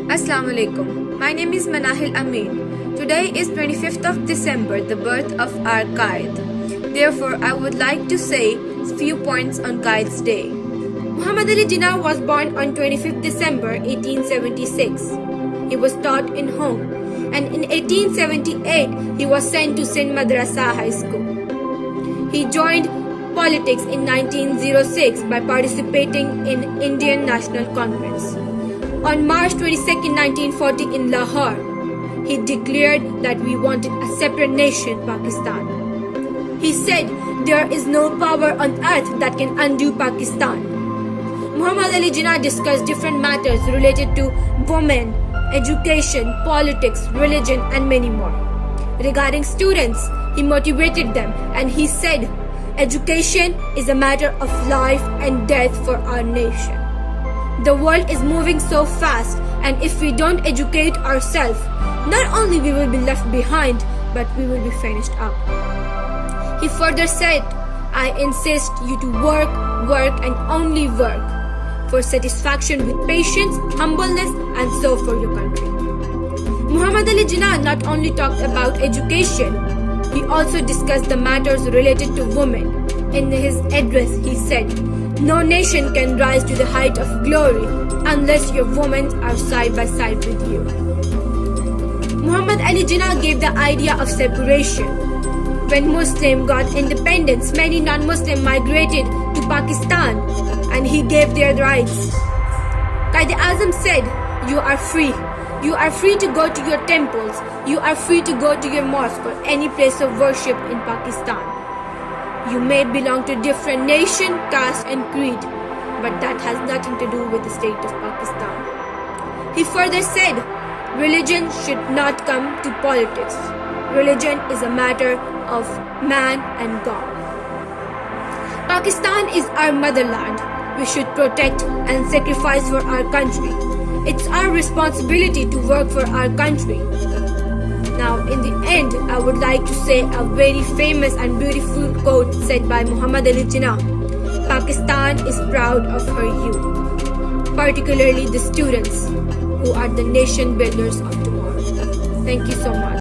Assalamu alaikum. My name is Manahil Amin. Today is 25th of December, the birth of our Quaid. Therefore, I would like to say a few points on Quaid's day. Muhammad Ali Jinnah was born on 25th December 1876. He was taught in home, and in 1878 he was sent to Sindh Madrasa High School. He joined politics in 1906 by participating in Indian National Congress. On March 22, 1940 in Lahore, he declared that we wanted a separate nation, Pakistan. He said there is no power on earth that can undo Pakistan. Muhammad Ali Jinnah discussed different matters related to women, education, politics, religion, and many more. Regarding students, he motivated them and he said, education is a matter of life and death for our nation. The world is moving so fast, and if we don't educate ourselves, not only we will be left behind, but we will be finished up. He further said, I insist you to work and only work for satisfaction with patience, humbleness, and so for your country. Muhammad Ali Jinnah not only talked about education, he also discussed the matters related to women. In his address, he said, no nation can rise to the height of glory unless your women are side by side with you. Muhammad Ali Jinnah gave the idea of separation. When Muslims got independence, many non-Muslims migrated to Pakistan and he gave their rights. Quaid-e-Azam said, you are free. You are free to go to your temples. You are free to go to your mosque or any place of worship in Pakistan. You may belong to different nation, caste and creed, but that has nothing to do with the state of Pakistan. He further said, religion should not come to politics. Religion is a matter of man and God. Pakistan is our motherland. We should protect and sacrifice for our country. It's our responsibility to work for our country. Now, in the end, I would like to say a very famous and beautiful quote said by Muhammad Ali Jinnah. Pakistan is proud of her youth, particularly the students who are the nation builders of tomorrow. Thank you so much.